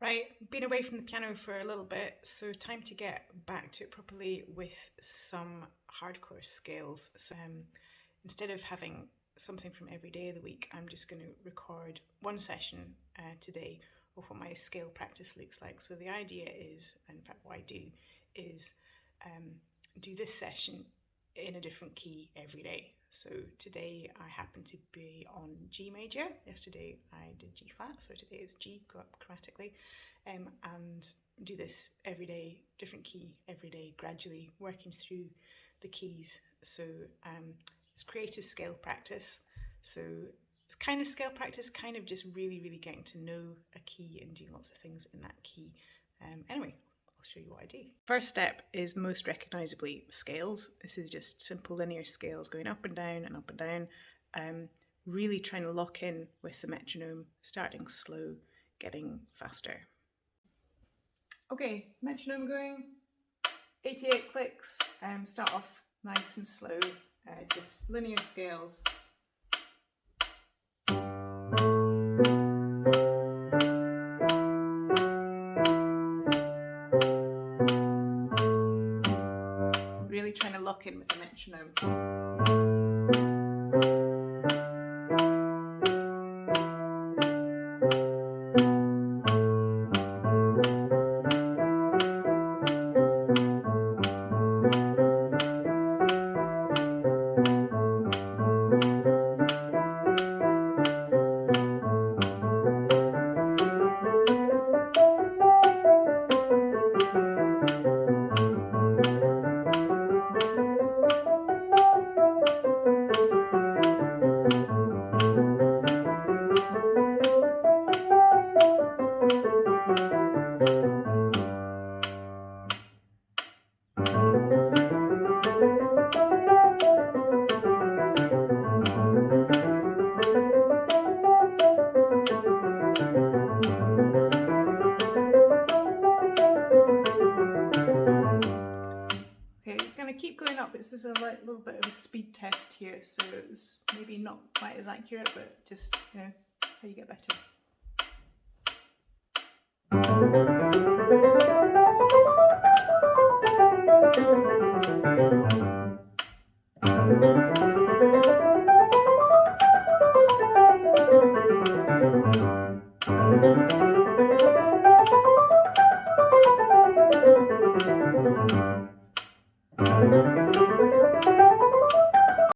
Right, been away from the piano for a little bit, so time to get back to it properly with some hardcore scales. So instead of having something from every day of the week, I'm just going to record one session today of what my scale practice looks like. So the idea is, in fact what I do, is do this session in a different key every day. So today I happen to be on G major. Yesterday I did G flat, so today it's G, go up chromatically, and do this every day, different key every day, gradually working through the keys. So it's creative scale practice. So it's kind of scale practice, kind of just really getting to know a key and doing lots of things in that key. Anyway, I'll show you what I do. First step is the most recognisably scales. This is just simple linear scales going up and down and up and down. Really trying to lock in with the metronome, starting slow, getting faster. Okay, metronome going, 88 clicks, start off nice and slow, just linear scales. Really trying to lock in with the metronome. Keep going up. This is a little bit of a speed test here, so it's maybe not quite as accurate, but just, you know, that's how you get better.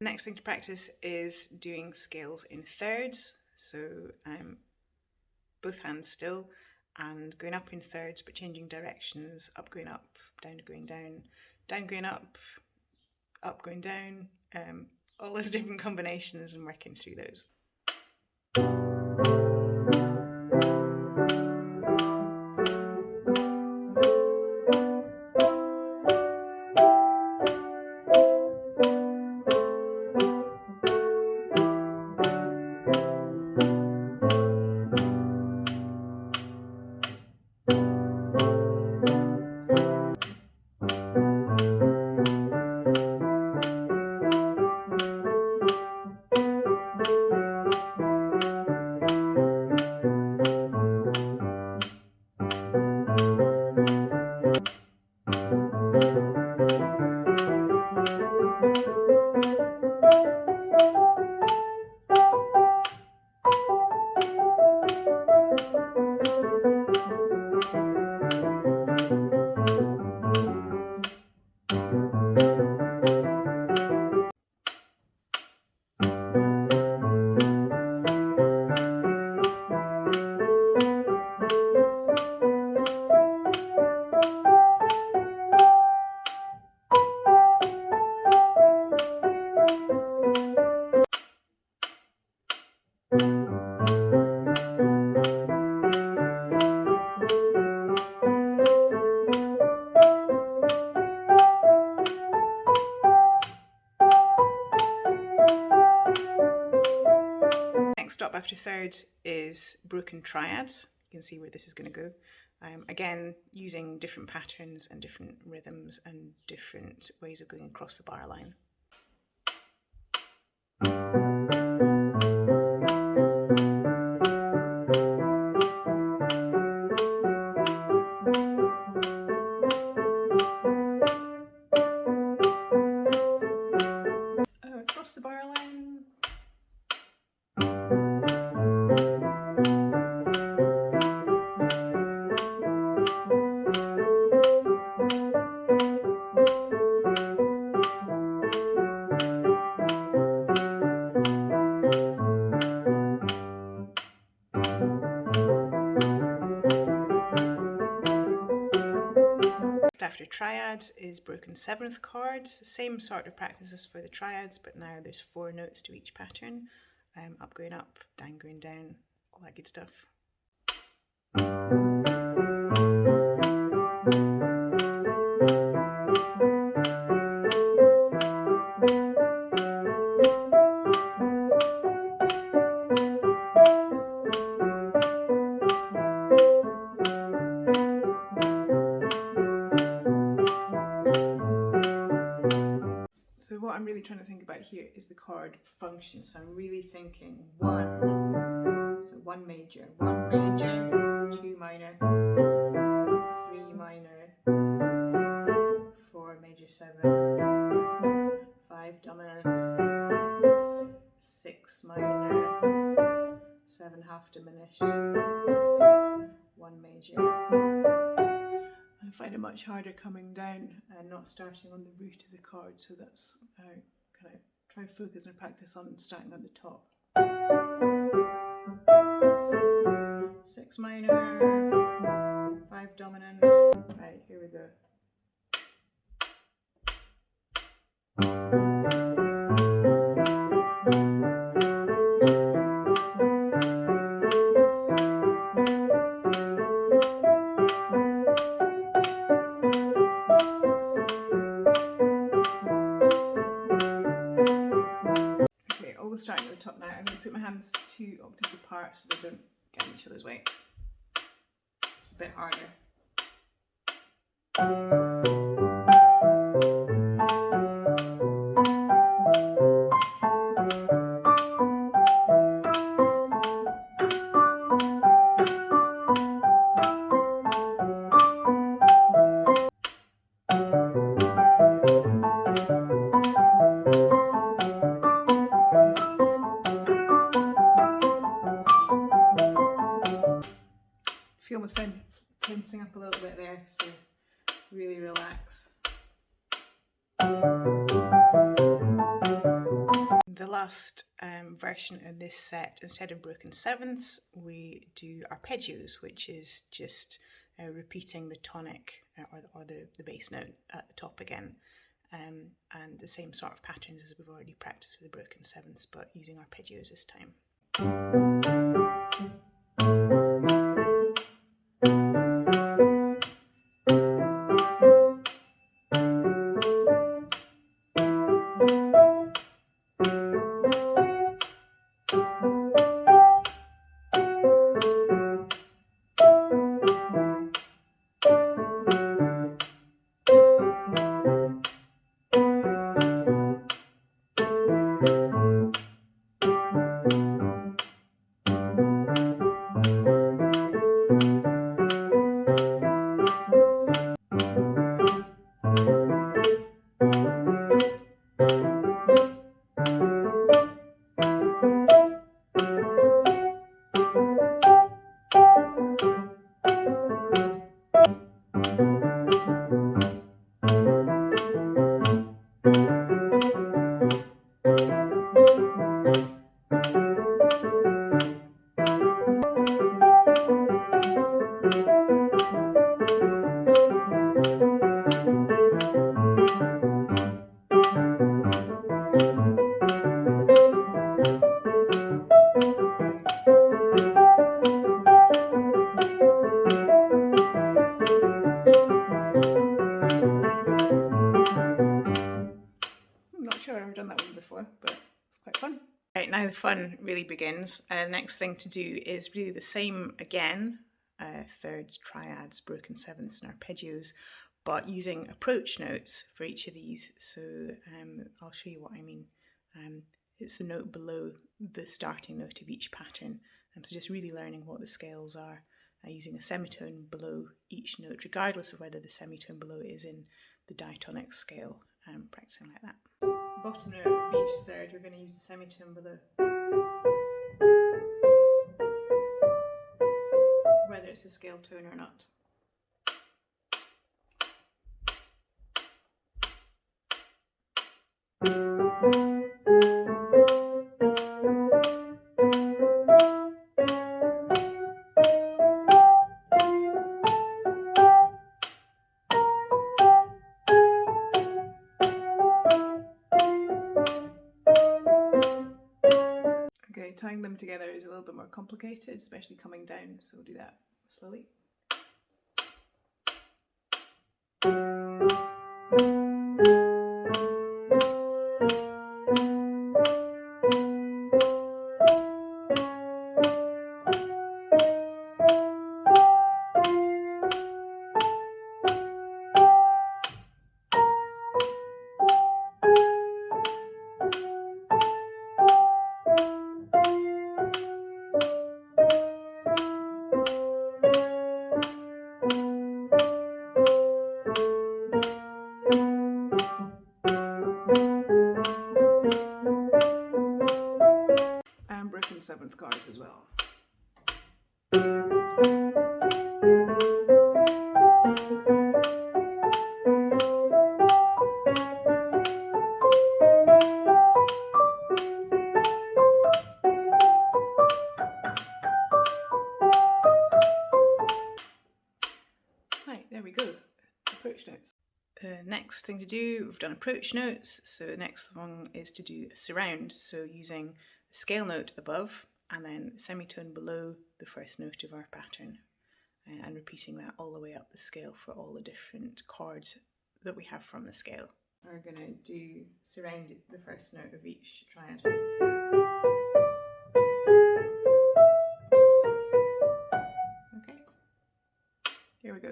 Next thing to practice is doing scales in thirds, so both hands still and going up in thirds but changing directions, up going up, down going down, down going up going down, all those different combinations and working through those. Next stop after thirds is broken triads. You can see where this is going to go. Again, using different patterns and different rhythms and different ways of going across the bar line. after Triads is broken seventh chords. Same sort of practices for the Triads, but now there's 4 notes to each pattern. Up going up, down going down, all that good stuff. So what I'm really trying to think about here is the chord function. So I'm really thinking 1, so 1 major, 2 minor, 3 minor, 4 major 7, 5 dominant, 6 minor, 7 half diminished, 1 major. I find it much harder coming down and not starting on the root of the chord, so that's kind of try and focus and practice on starting at the top. 6 minor, 5 dominant. Right, here we go. Starting at the top now. I'm going to put my hands 2 octaves apart so they don't get in each other's way. It's a bit harder. Feel my sound tensing up a little bit there, so really relax. The last version of this set, instead of broken sevenths, we do arpeggios, which is just repeating the tonic or the bass note at the top again. And the same sort of patterns as we've already practiced with the broken sevenths, but using arpeggios this time. Now the fun really begins. Next thing to do is really the same again, thirds, triads, broken sevenths and arpeggios, but using approach notes for each of these. So I'll show you what I mean. It's the note below the starting note of each pattern. So just really learning what the scales are, using a semitone below each note, regardless of whether the semitone below is in the diatonic scale, practicing like that. Bottom note of each third, we're going to use the semitone below, whether it's a scale tone or not. them together is a little bit more complicated, especially coming down, so we'll do that slowly. Broken seventh chords as well. Right, there we go. Approach notes. The next thing to do, we've done approach notes, so the next one is to do surround, so using the scale note above and then the semitone below the first note of our pattern, and repeating that all the way up the scale for all the different chords that we have from the scale. We're going to do surround the first note of each triad. Okay, here we go.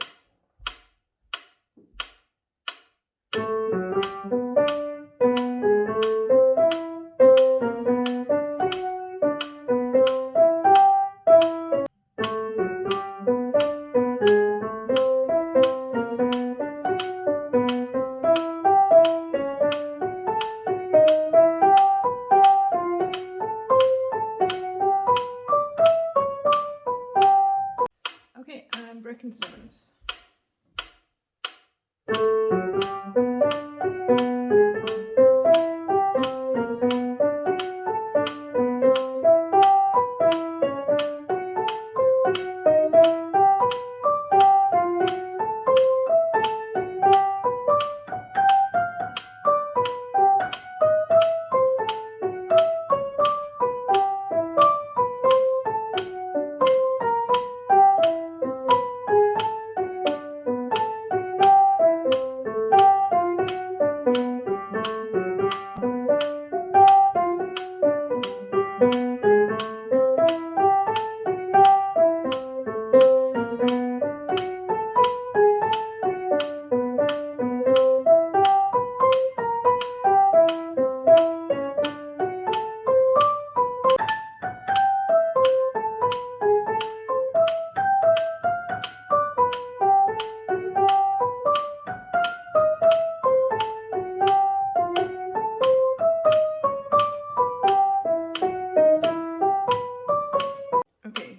Broken sevens.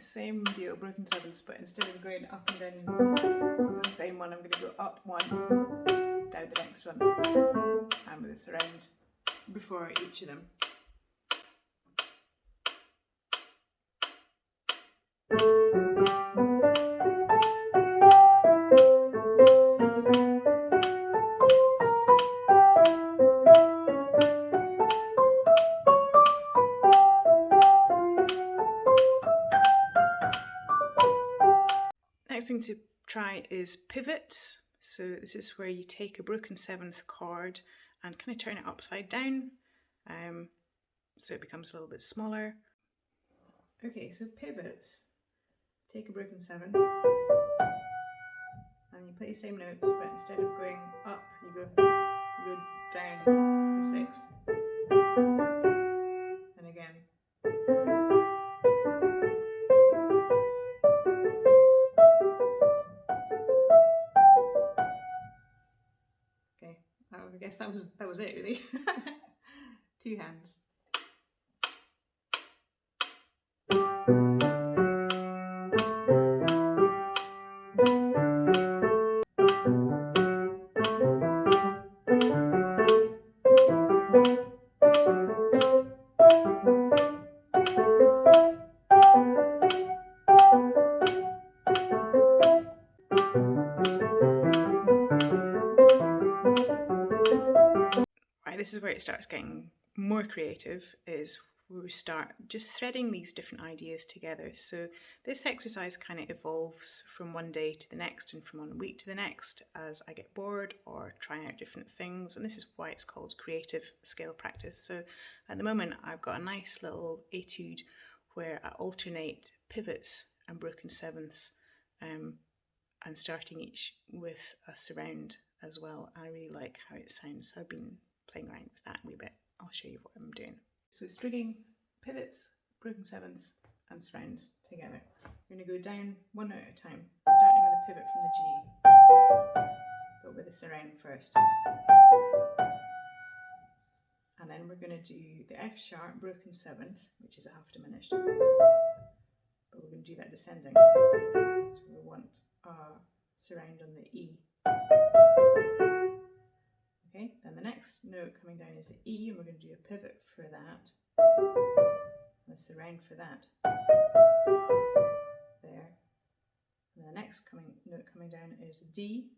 Same deal, broken sevens, but instead of going up and down the same one, I'm going to go up one, down the next one, and with a surround before each of them. Next thing to try is pivots. So this is where you take a broken seventh chord and kind of turn it upside down, so it becomes a little bit smaller. Okay, so pivots. Take a broken seven and you play the same notes, but instead of going up, you go down the sixth, and again. I guess that was it really. Two hands. This is where it starts getting more creative, is where we start just threading these different ideas together. So this exercise kind of evolves from one day to the next and from one week to the next as I get bored or try out different things. And this is why it's called creative scale practice. So at the moment, I've got a nice little etude where I alternate pivots and broken sevenths. I'm starting each with a surround as well. I really like how it sounds, so I've been playing around with that a wee bit. I'll show you what I'm doing. So strigging pivots, broken sevenths and surrounds together. We're going to go down one note at a time, starting with a pivot from the G, but with a surround first. And then we're going to do the F sharp broken seventh, which is a half diminished, but we're going to do that descending. So we want our surround on the E. Okay, then the next note coming down is the E, and we're going to do a pivot for that, and a surround for that, there. And the next note coming down is D,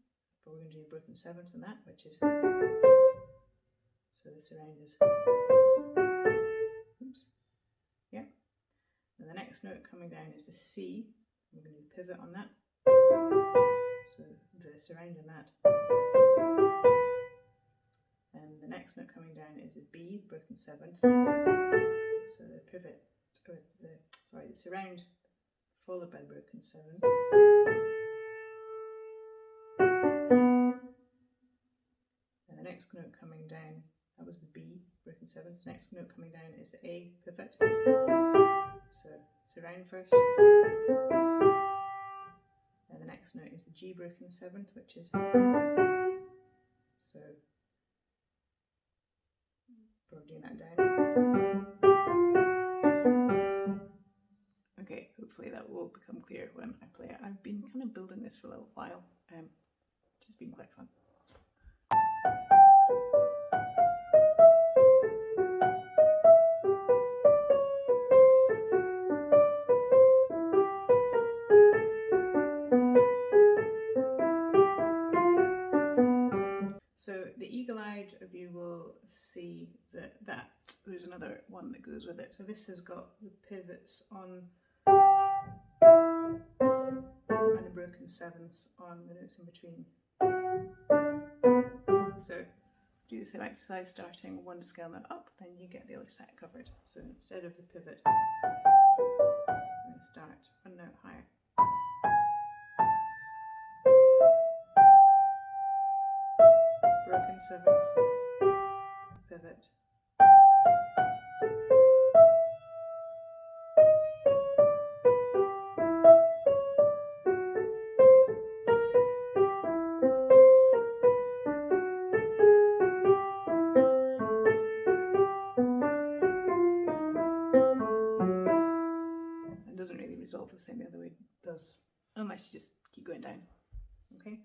but we're going to do a broken seventh on that, which is, so the surround is, oops, yeah. And the next note coming down is the C, we're going to do a pivot on that, so the surround on that. And the next note coming down is a B, broken seventh. So the pivot, or the surround followed by the broken seventh. And the next note coming down, that was the B, broken seventh. The next note coming down is the A, pivot. So surround first. And the next note is the G, broken seventh, which is, so we're doing that down. Okay, hopefully that will become clear when I play it. I've been kind of building this for a little while, which has been quite fun. So the eagle-eyed of you will see that there's another one that goes with it. So this has got the pivots on and the broken sevenths on the notes in between. So do the same exercise starting one scale note up, then you get the other set covered. So instead of the pivot, I'm going to start one note higher. Broken seventh, pivot, it doesn't really resolve the same the other way it does, unless you just keep going down. Okay.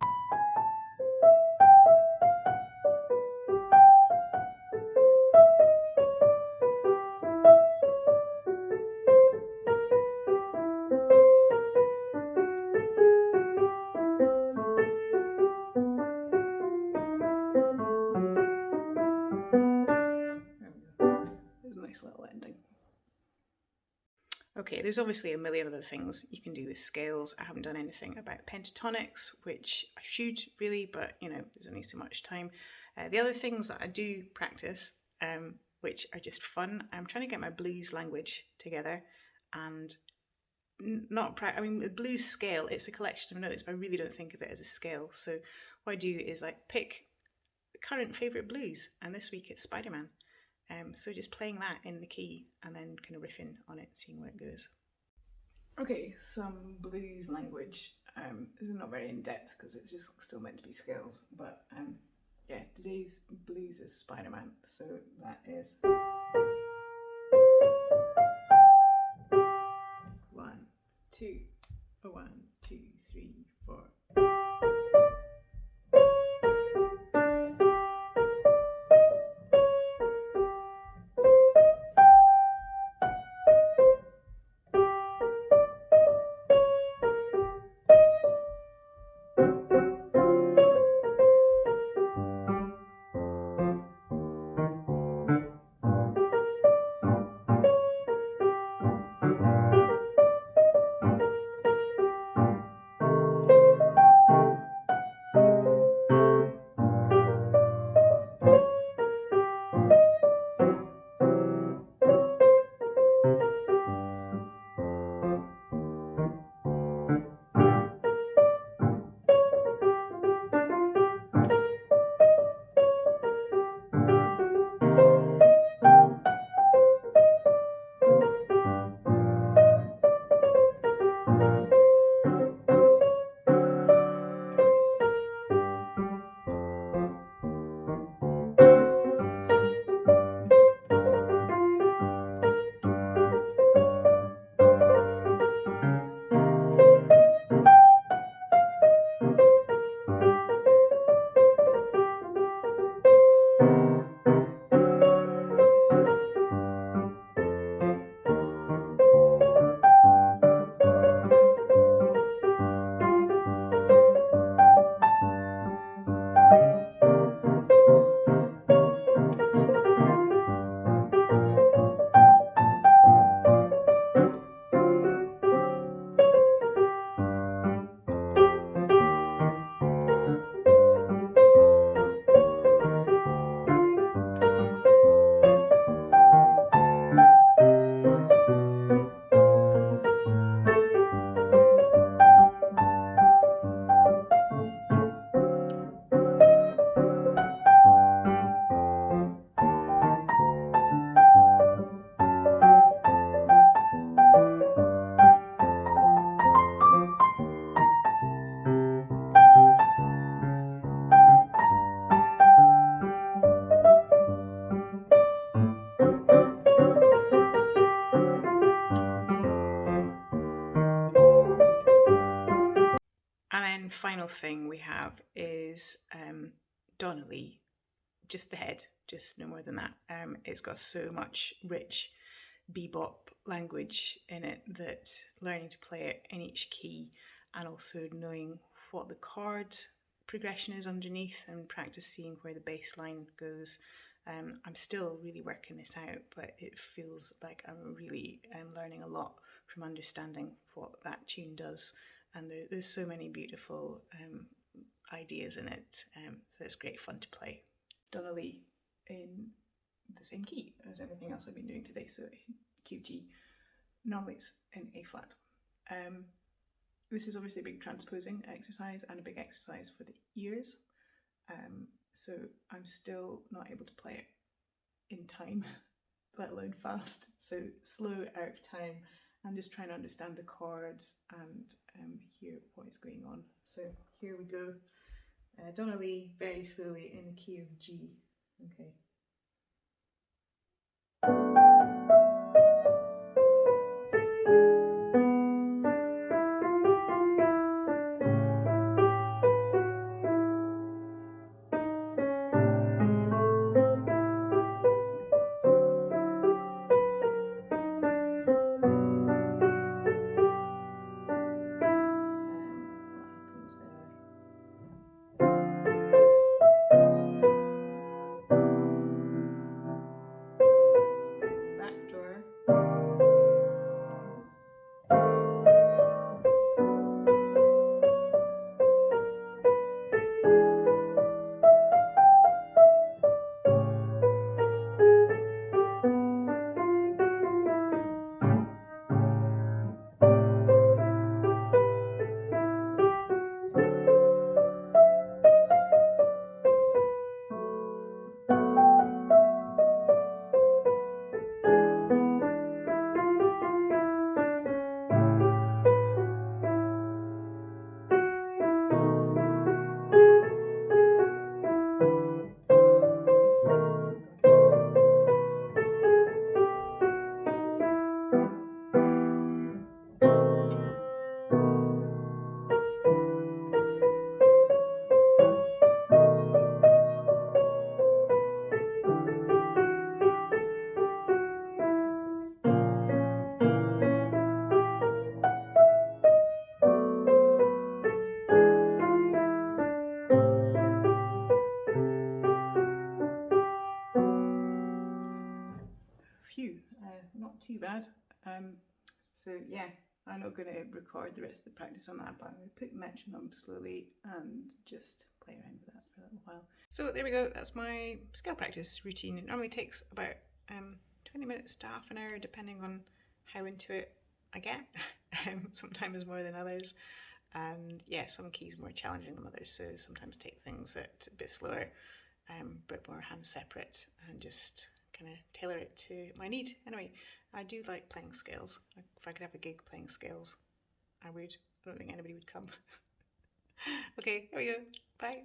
Nice little ending. Okay, there's obviously a million other things you can do with scales. I haven't done anything about pentatonics, which I should really, but you know, there's only so much time. The other things that I do practice, which are just fun, I'm trying to get my blues language together, and the blues scale, it's a collection of notes, but I really don't think of it as a scale. So what I do is like pick current favourite blues, and this week it's Spiderman. So just playing that in the key and then kind of riffing on it, seeing where it goes. Okay, some blues language. This is not very in depth because it's just still meant to be scales, but yeah, today's blues is Spiderman, so that is 1, 2, 1, 2, 3, 4. And final thing we have is Donna Lee, just the head, just no more than that. It's got so much rich bebop language in it that learning to play it in each key and also knowing what the chord progression is underneath and practice seeing where the bass line goes. I'm still really working this out, but it feels like I'm really learning a lot from understanding what that tune does. And there's so many beautiful ideas in it, so it's great fun to play. Donna Lee in the same key as everything else I've been doing today, so Q, G. Normally it's in A flat. This is obviously a big transposing exercise and a big exercise for the ears, so I'm still not able to play it in time, let alone fast, so slow out of time. I'm just trying to understand the chords and hear what is going on. So here we go. Donna Lee, very slowly in the key of G. Okay. Not too bad. So yeah, I'm not going to record the rest of the practice on that, but I'm going to put metronome slowly and just play around with that for a little while. So there we go, that's my scale practice routine. It normally takes about 20 minutes to half an hour, depending on how into it I get. Sometimes more than others. And yeah, some keys more challenging than others, so sometimes take things at a bit slower, but more hand separate, and just kind of tailor it to my need. Anyway, I do like playing scales. If I could have a gig playing scales, I would. I don't think anybody would come. Okay, there we go. Bye.